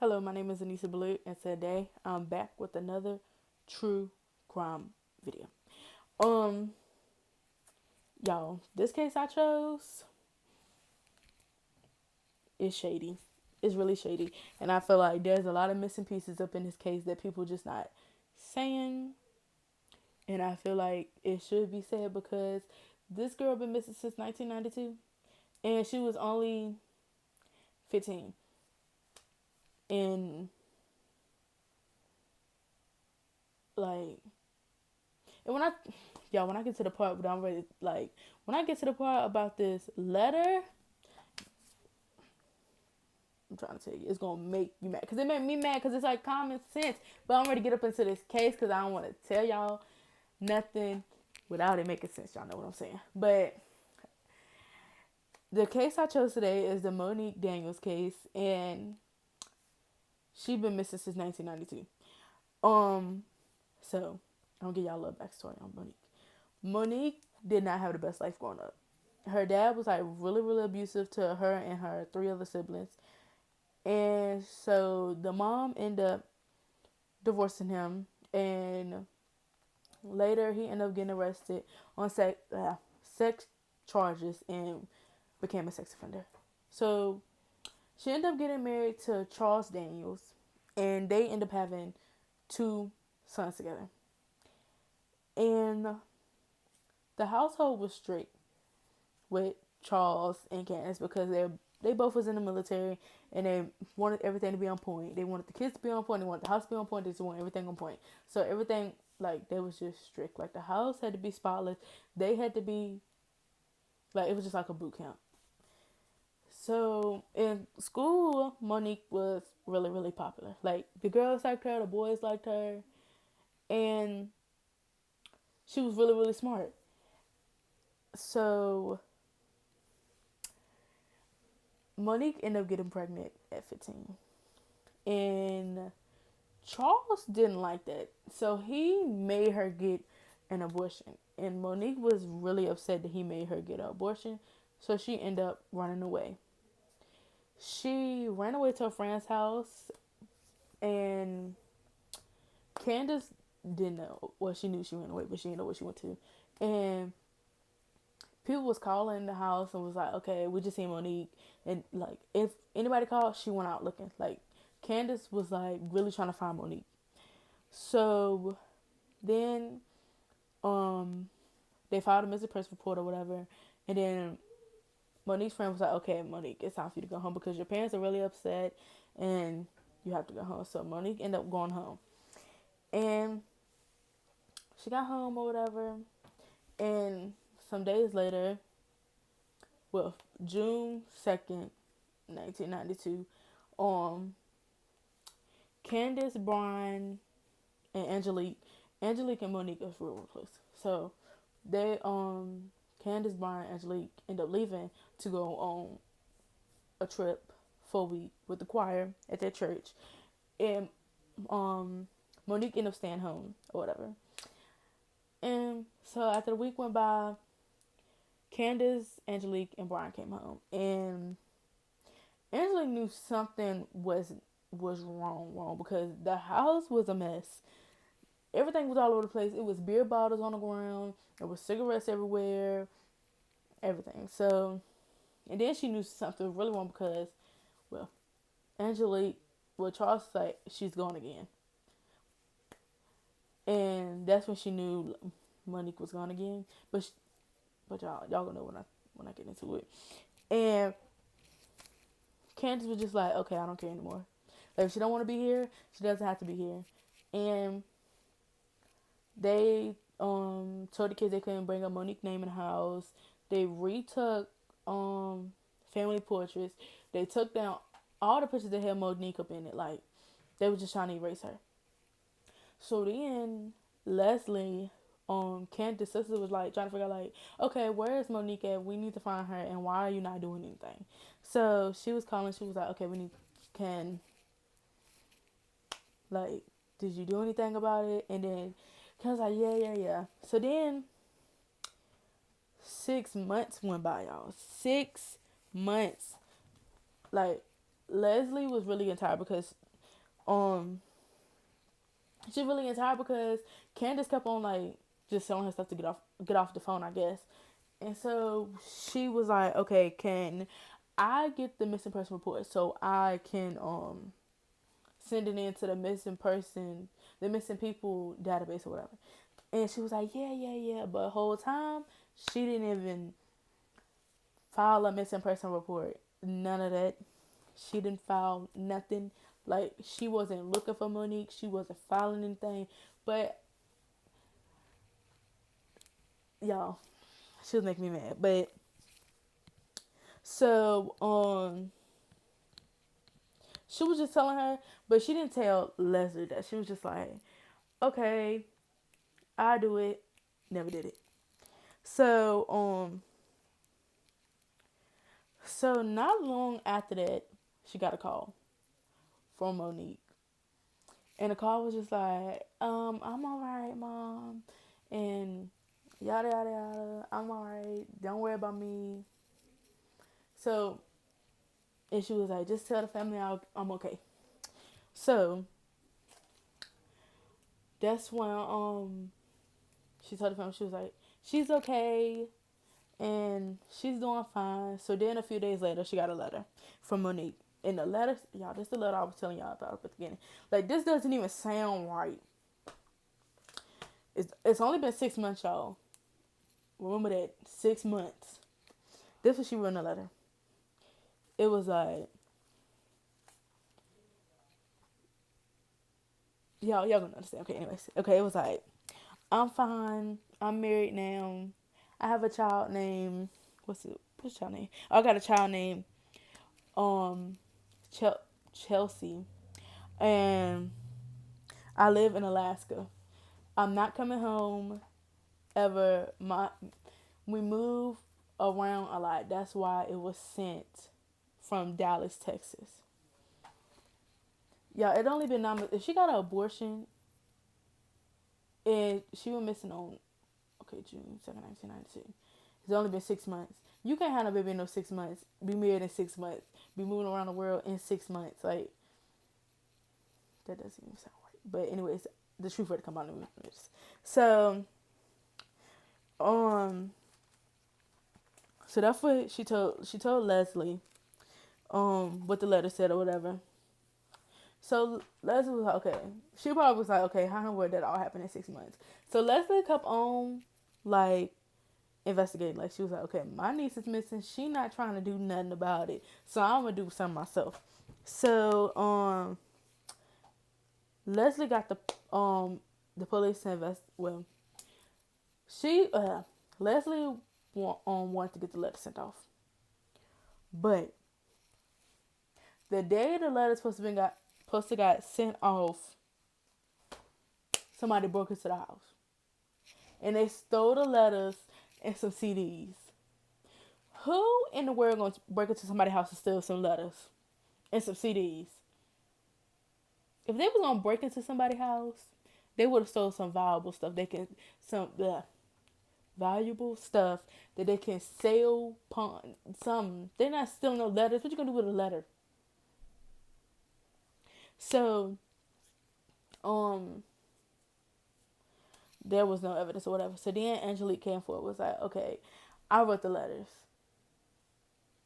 Hello, my name is Anissa Blue, and today I'm back with another true crime video. Um, y'all, this case I chose is shady. It's really shady, and I feel like there's a lot of missing pieces up in this case that people just not saying, and I feel like it should be said because this girl been missing since 1992, and she was only 15, and like And when I, y'all, when I get to the part where I'm ready, like, when I get to the part about this letter, I'm trying to tell you, it's gonna make you mad. Cause it made me mad, cause it's like common sense. But I'm ready to get up into this case, cause I don't want to tell y'all nothing without it making sense. Y'all know what I'm saying. But the case I chose today is the Monique Daniels case, and she been missing since 1992. So I'm gonna give y'all a little backstory on Monique. Monique did not have the best life growing up. Her dad was like really, really abusive to her and her three other siblings. And so the mom ended up divorcing him, and later he ended up getting arrested on sex charges and became a sex offender. So she ended up getting married to Charles Daniels, and they ended up having two sons together. And the household was strict with Charles and Candace because they both was in the military, and they wanted everything to be on point. They wanted the kids to be on point. They wanted the house to be on point. They just wanted everything on point. So everything, like, they was just strict. Like, the house had to be spotless. They had to be, like, it was just like a boot camp. So in school, Monique was really, really popular. Like, the girls liked her, the boys liked her, and she was really, really smart. So Monique ended up getting pregnant at 15. And Charles didn't like that. So he made her get an abortion. And Monique was really upset that he made her get an abortion. So she ended up running away. She ran away to a friend's house, and Candace didn't know. Well, she knew she ran away, but she didn't know where she went to. And people was calling the house and was like, okay, we just seen Monique. And like, if anybody called, she went out looking. Like, Candace was like really trying to find Monique. So then they filed a missing person report or whatever. And then Monique's friend was like, okay, Monique, it's time for you to go home because your parents are really upset and you have to go home. So Monique ended up going home. And she got home or whatever. And some days later, well, June 2nd, 1992, Candace, Brian, and Angelique and Monique is real close. So they Candace, Brian, and Angelique end up leaving to go on a trip for a week with the choir at their church. And Monique ended up staying home or whatever. And so after the week went by, Candace, Angelique, and Brian came home. And Angelique knew something was wrong because the house was a mess. Everything was all over the place. It was beer bottles on the ground. There was cigarettes everywhere. Everything. So, and then she knew something was really wrong because, well, Angelique, well, Charles was like, she's gone again. And that's when she knew Monique was gone again. But y'all gonna know when I get into it. And Candace was just like, okay, I don't care anymore. Like, if she don't want to be here, she doesn't have to be here. And they told the kids they couldn't bring up Monique's name in the house. They retook family portraits. They took down all the pictures that had Monique up in it. Like, they were just trying to erase her. So then Leslie, Candace's sister, was like trying to figure out, like, okay, where is Monique at? We need to find her, and why are you not doing anything? So she was calling. She was like, okay, like, did you do anything about it? And then Ken was like, yeah. So then 6 months went by, y'all. 6 months. Like, Leslie was really tired because um, she really gets tired because Candace kept on like just telling her stuff to get off the phone, I guess. And so she was like, okay, can I get the missing person report so I can send it in to the missing people database or whatever. And she was like, yeah, yeah, yeah. But the whole time, she didn't even file a missing person report. None of that. She didn't file nothing. Like, she wasn't looking for Monique. She wasn't filing anything. But, y'all, she was making me mad. But, so, she was just telling her, but she didn't tell Leslie that. She was just like, okay, I do it. Never did it. So, so not long after that, she got a call from Monique. And the call was just like, I'm alright, mom. And yada yada yada. I'm alright. Don't worry about me. So, and she was like, just tell the family I'm okay. So that's when she told the family, she was like, she's okay and she's doing fine. So then a few days later, she got a letter from Monique. And the letter, y'all, this is the letter I was telling y'all about at the beginning. Like, this doesn't even sound right. It's only been 6 months, y'all. Remember that. 6 months. This was she wrote in the letter. It was like, y'all gonna understand. Okay, anyways. Okay, it was like, I'm fine. I'm married now. I have a child named, what's child name? I got a child named um Chelsea, and I live in Alaska. I'm not coming home ever. We move around a lot. That's why it was sent from Dallas, Texas. Yeah, it only been 9 months. If she got an abortion, and she was missing on June 2nd, 1992. It's only been 6 months. You can't have a baby in those 6 months. Be married in 6 months. Be moving around the world in 6 months. Like, that doesn't even sound right. But anyways, the truth had to come out of me. So, um, so that's what she told. She told Leslie, what the letter said or whatever. So Leslie was like, okay. She probably was like, okay, how in the world that all happened in 6 months? So Leslie kept on, like, investigating. Like, she was like, okay, my niece is missing. She not trying to do nothing about it. So I'm gonna do something myself. So Leslie got the police to invest. Well, she Leslie wanted to get the letter sent off, but the day the letter supposed to got sent off, somebody broke into the house and they stole the letters and some CDs. Who in the world going to break into somebody's house and steal some letters and some CDs? If they was gonna break into somebody's house, they would have stole some valuable stuff. Valuable stuff that they can sell. Pawn some. They're not stealing no letters. What you gonna do with a letter? So, there was no evidence or whatever. So then Angelique came forward, was like, okay, I wrote the letters.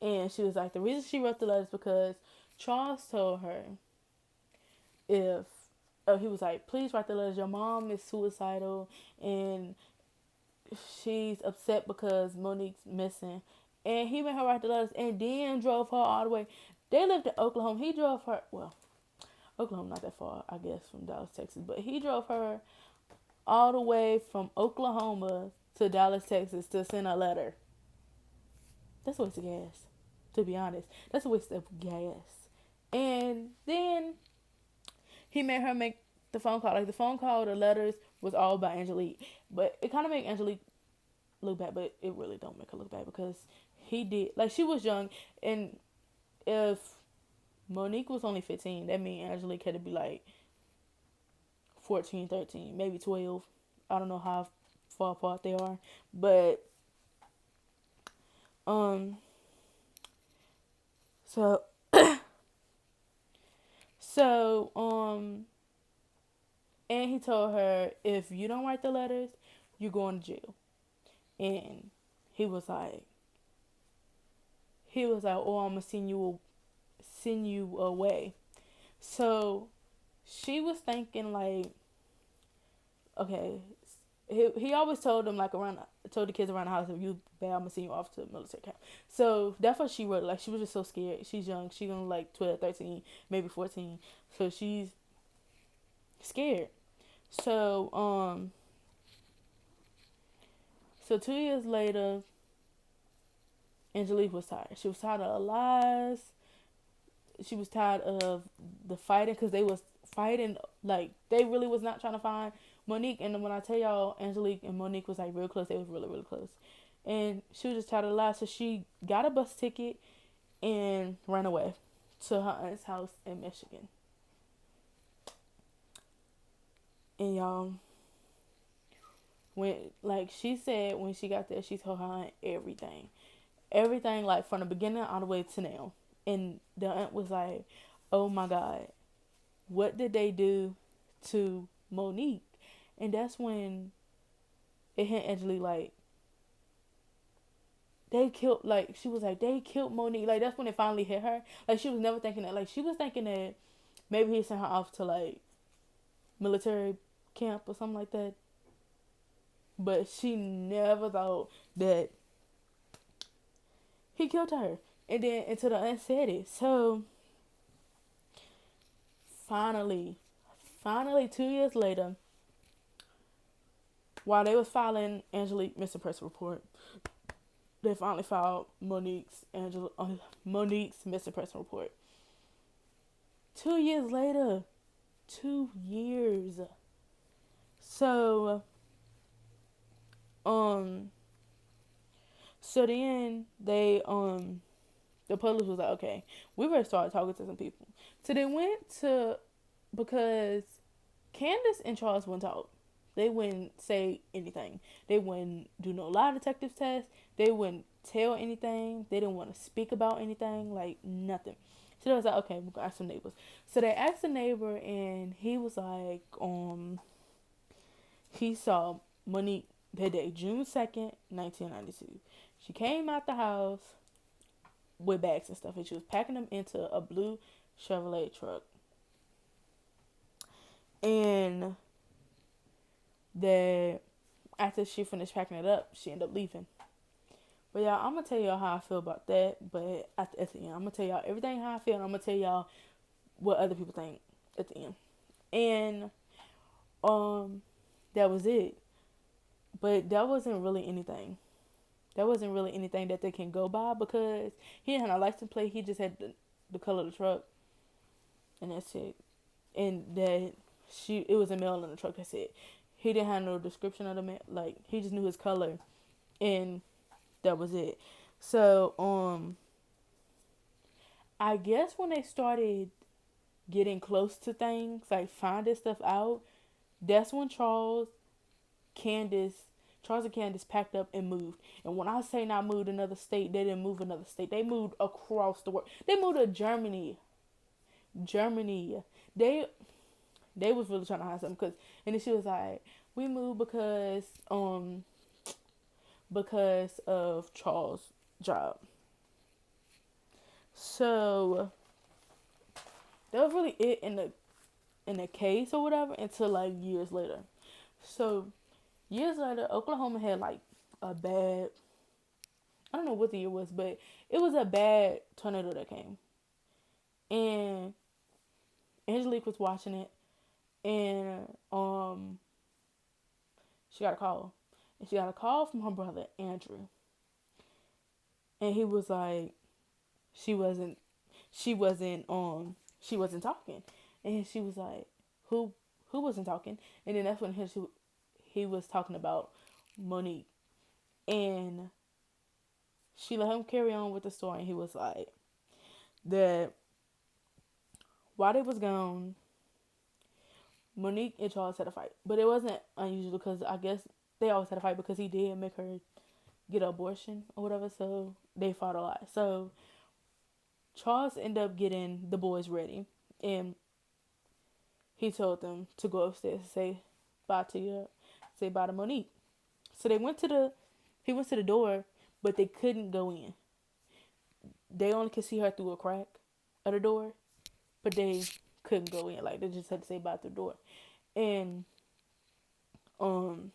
And she was like, the reason she wrote the letters because Charles told her if, he was like, please write the letters. Your mom is suicidal and she's upset because Monique's missing. And he made her write the letters and then drove her all the way. They lived in Oklahoma. He drove her, well, Oklahoma not that far, I guess, from Dallas, Texas. But he drove her all the way from Oklahoma to Dallas, Texas to send a letter. That's a waste of gas, to be honest. That's a waste of gas. And then he made her make the phone call. Like, the phone call, the letters was all by Angelique. But it kind of made Angelique look bad, but it really don't make her look bad because he did. Like, she was young, and if Monique was only 15, that means Angelique had to be like 14, 13, maybe 12. I don't know how far apart they are. But, so, So, and he told her, if you don't write the letters, you're going to jail. And he was like, oh, I'm gonna send you away. So she was thinking like, okay. He always told them like told the kids around the house, if you bad, I'm gonna send you off to a military camp. So that's what she wrote. Like she was just so scared. She's young. She's only like 12, 13, maybe 14. So she's scared. So so 2 years later, Angelique was tired. She was tired of the lies. She was tired of the fighting because they was fighting like they really was not trying to find Monique. And when I tell y'all, Angelique and Monique was like real close. They was really really close, and she was just tired of the lies. So she got a bus ticket and ran away to her aunt's house in Michigan. And y'all, when like she said when she got there, she told her aunt everything like from the beginning all the way to now. And the aunt was like, "Oh my God, what did they do to Monique?" And that's when it hit Angelique like they killed. Like she was like they killed Monique. Like that's when it finally hit her. Like she was never thinking that. Like she was thinking that maybe he sent her off to like military camp or something like that. But she never thought that he killed her. And then until the aunt said it. So finally, 2 years later, while they was filing Angelique missing person report, they finally filed Monique's missing person report. 2 years later, 2 years. So um, so then the police was like, okay, we better start talking to some people. So they went to because Candace and Charles wouldn't talk. They wouldn't say anything. They wouldn't do no lie detective test. They wouldn't tell anything. They didn't want to speak about anything, like nothing. So they was like, okay, we're gonna ask some neighbors. So they asked the neighbor, and he was like, he saw Monique that day, June 2nd, 1992. She came out the house with bags and stuff, and she was packing them into a blue Chevrolet truck. And that after she finished packing it up, she ended up leaving. But y'all, I'm gonna tell y'all how I feel about that. But at the end, I'm gonna tell y'all everything how I feel, and I'm gonna tell y'all what other people think at the end. And that was it. But that wasn't really anything. That wasn't really anything that they can go by because he didn't have a license plate. He just had the color of the truck, and that's it. And that it was a male in the truck. That's it. He didn't have no description of the man. Like he just knew his color, and that was it. So I guess when they started getting close to things, like finding stuff out, that's when Candace, Charles and Candace packed up and moved. And when I say not moved another state, they didn't move another state. They moved across the world. They moved to Germany. They was really trying to hide something and then she was like, we moved because of Charles' job. So that was really it in the case or whatever until like years later. So years later, Oklahoma had like a bad, I don't know what the year was, but it was a bad tornado that came. And Angelique was watching it, and she got a call. And she got a call from her brother, Andrew. And he was like, she wasn't she wasn't talking. And she was like, who wasn't talking? And then that's when he was talking about Monique. And she let him carry on with the story, and he was like that while they was gone, Monique and Charles had a fight. But it wasn't unusual because I guess they always had a fight because he did make her get an abortion or whatever, so they fought a lot. So Charles ended up getting the boys ready, and he told them to go upstairs and say bye to Monique. So he went to the door, but they couldn't go in. They only could see her through a crack of the door, but they couldn't go in. Like they just had to say bye through the door. And um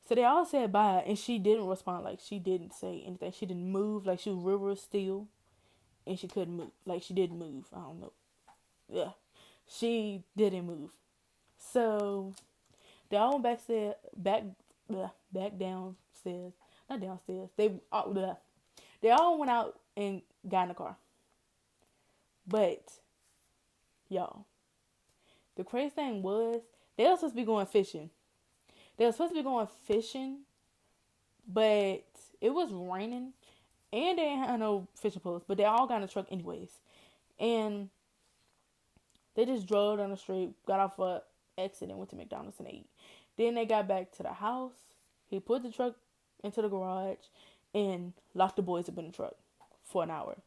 so they all said bye, and she didn't respond. Like she didn't say anything. She didn't move. Like she was real still, and she couldn't move. Like she didn't move. I don't know. Yeah, she didn't move. So they all went back downstairs. Not downstairs. They all went out and got in the car. But y'all, the crazy thing was they were supposed to be going fishing. They were supposed to be going fishing, but it was raining and they didn't have no fishing poles. But they all got in the truck anyways. And they just drove down the street, got off a exit and went to McDonald's and ate. Then they got back to the house. He put the truck into the garage and locked the boys up in the truck for an hour.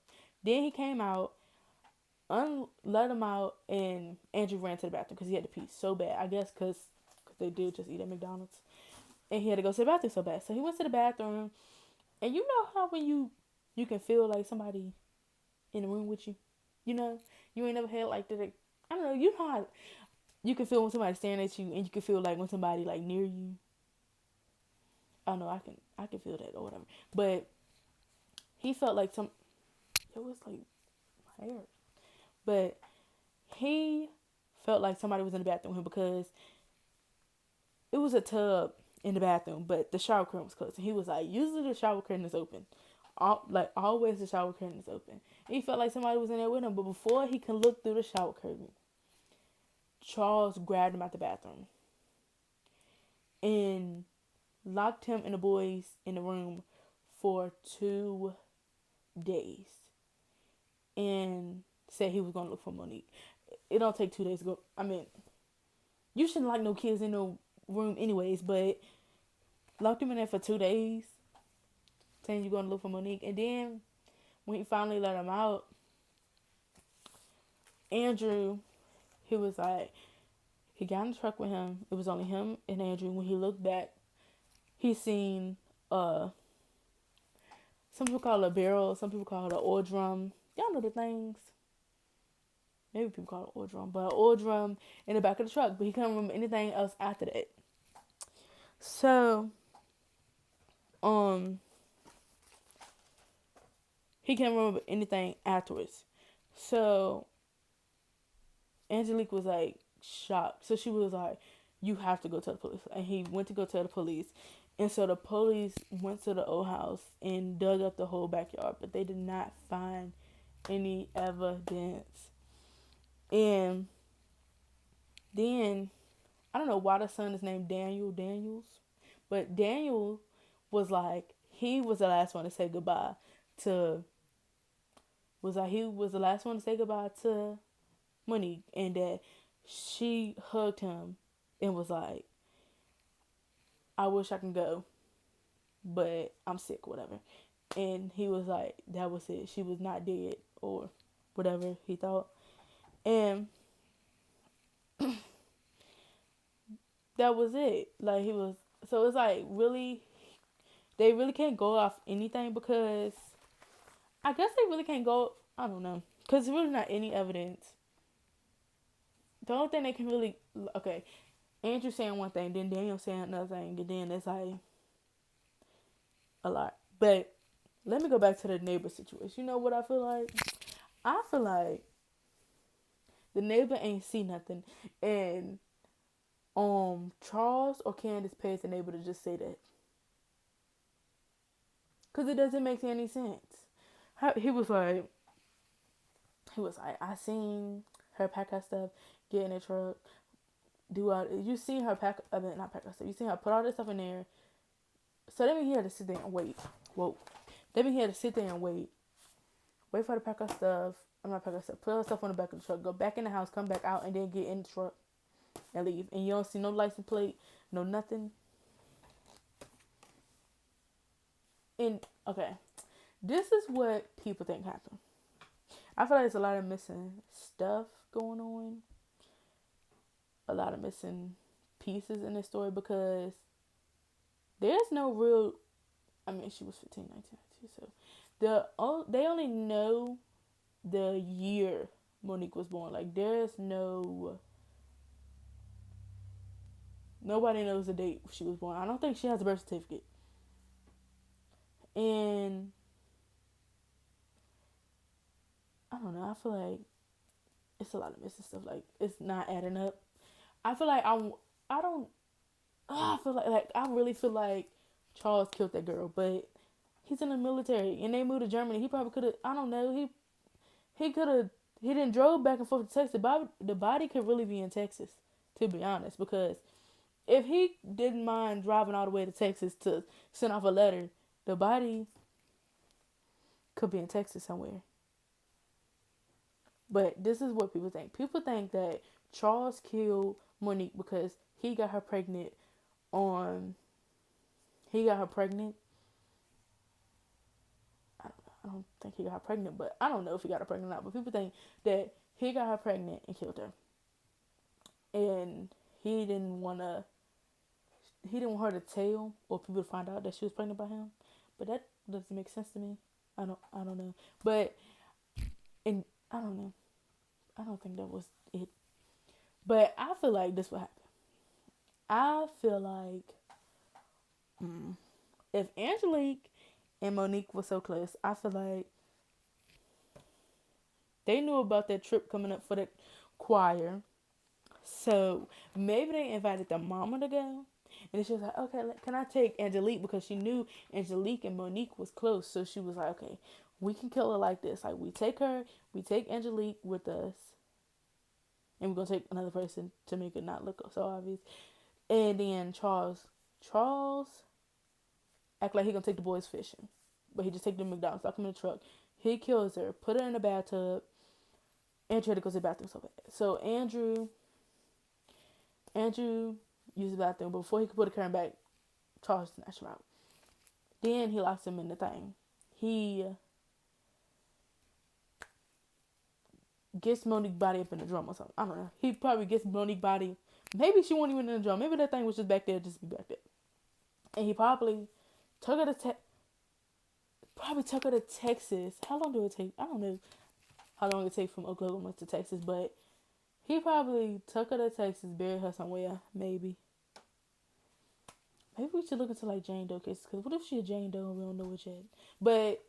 Then he came out, let them out, and Andrew ran to the bathroom because he had to pee so bad. I guess because they did just eat at McDonald's. And he had to go to the bathroom so bad. So he went to the bathroom. And you know how when you can feel like somebody in the room with you? You know? You ain't never had like that. I don't know. You know how you can feel when somebody's staring at you, and you can feel like when somebody like near you. I don't know. I can feel that or whatever. But he felt like it was like my hair. But he felt like somebody was in the bathroom with him because it was a tub in the bathroom, but the shower curtain was closed. And he was like, usually the shower curtain is open. Always the shower curtain is open. And he felt like somebody was in there with him. But before he can look through the shower curtain, Charles grabbed him out the bathroom and locked him and the boys in the room for 2 days. And said he was going to look for Monique. It don't take 2 days to go. I mean, you shouldn't lock no kids in no room anyways, but locked him in there for 2 days, saying you're going to look for Monique. And then when he finally let him out, Andrew, he was like, he got in the truck with him. It was only him and Andrew. When he looked back, he seen some people call it a barrel, some people call it an oil drum. Y'all know the things. Maybe people call it an oil drum, but an oil drum in the back of the truck. But he couldn't remember anything else after that. So, he can't remember anything afterwards. So, Angelique was like shocked. So she was like, you have to go tell the police. And he went to go tell the police. And so the police went to the old house and dug up the whole backyard, but they did not find any evidence. And then, I don't know why the son is named Daniels, but Daniel was like, he was the last one to say goodbye to, he was the last one to say goodbye to Monique, and that she hugged him and was like, I wish I can go, but I'm sick, whatever. And he was like, that was it. She was not dead, or whatever he thought. And that was it. Like, he was, so it's like, really, they really can't go off anything because I guess they really can't go, I don't know, because there's really not any evidence. The only thing they can really, okay, Andrew saying one thing, then Daniel saying another thing, and then it's like a lot. But let me go back to the neighbor situation. You know what I feel like? I feel like the neighbor ain't see nothing, and Charles or Candace pays the neighbor to just say that, cause it doesn't make any sense. He was like, I seen her pack her stuff, get in the truck, do all. You seen her pack? I mean, not pack her stuff. You seen her put all this stuff in there. So that means he had to sit there and wait. Whoa. That means he had to sit there and wait for her to pack her stuff. I'm not pack her stuff. Put her stuff on the back of the truck. Go back in the house. Come back out and then get in the truck and leave. And you don't see no license plate, no nothing. And okay, this is what people think happened. I feel like there's a lot of missing stuff going on. a lot of missing pieces in this story because there's no real. I mean, she was 15, 19, 19, so they only know the year Monique was born. Like, there's nobody knows the date she was born. I don't think she has a birth certificate. And I don't know. I feel like it's a lot of missing stuff. Like, it's not adding up. I feel like I don't. I feel like I really feel like Charles killed that girl, but he's in the military and they moved to Germany. He probably could have. I don't know. He could have. He didn't drove back and forth to Texas. The body could really be in Texas, to be honest, because if he didn't mind driving all the way to Texas to send off a letter, the body could be in Texas somewhere. But this is what people think. People think that Charles killed Monique because he got her pregnant on. He got her pregnant. I don't think he got her pregnant, but I don't know if he got her pregnant or not. But people think that he got her pregnant and killed her, and he didn't want to. He didn't want her to tell or people to find out that she was pregnant by him. But that doesn't make sense to me. I don't know. But and I don't know. I don't think that was it. But I feel like this will happen. I feel like if Angelique and Monique were so close, I feel like they knew about that trip coming up for that choir. So maybe they invited the mama to go. And she was like, okay, can I take Angelique? Because she knew Angelique and Monique was close. So she was like, okay, we can kill her like this. Like, we take Angelique with us. And we're going to take another person to make it not look so obvious. And then Charles act like he going to take the boys fishing. But he just take them to McDonald's, lock them in the truck. He kills her, put her in the bathtub. Andrew had to go to the bathroom so bad. So Andrew used the bathroom, but before he could put the current back, Charles snatched him out. Then he locks him in the thing. He gets Monique's body up in the drum or something. I don't know. He probably gets Monique's body. Maybe she wasn't even in the drum. Maybe that thing was just back there, just be back there. And he probably took her to Texas. How long did it take? I don't know how long it takes from Oklahoma to Texas, but he probably took her to Texas, buried her somewhere, maybe. Maybe we should look into like Jane Doe cases, because what if she a Jane Doe and we don't know it yet? But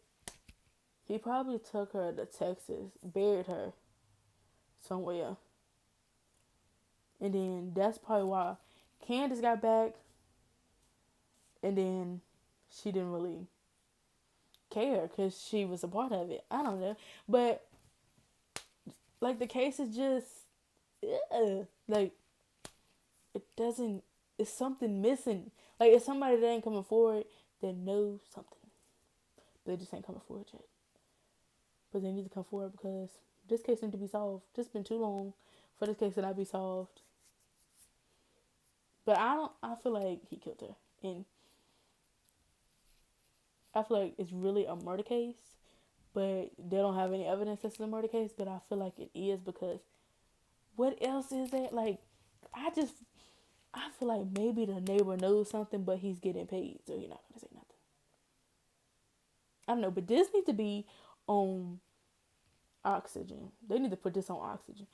he probably took her to Texas, buried her somewhere. And then that's probably why Candace got back, and then she didn't really care because she was a part of it. I don't know. But like, the case is just like, it doesn't, it's something missing. Like, it's somebody that ain't coming forward that knows something. They just ain't coming forward yet. But they need to come forward because this case needs to be solved. It's been too long for this case to not be solved. But I feel like he killed her. And I feel like it's really a murder case. But they don't have any evidence that's a murder case. But I feel like it is, because what else is that? Like, I feel like maybe the neighbor knows something, but he's getting paid, so he's not going to say nothing. I don't know, but this needs to be on oxygen. They need to put this on oxygen.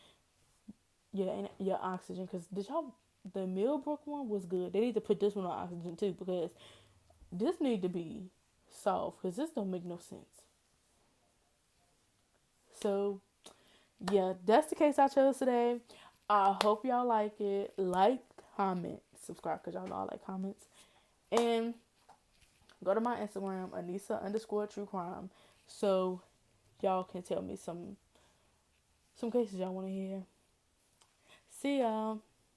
Yeah, oxygen. Because the Millbrook one was good. They need to put this one on oxygen too, because this need to be solved, because this don't make no sense. So, yeah, that's the case I chose today. I hope y'all like it. Like, comment, subscribe, because y'all know I like comments. And go to my Instagram, Anissa_True Crime, so y'all can tell me some cases y'all want to hear. See y'all.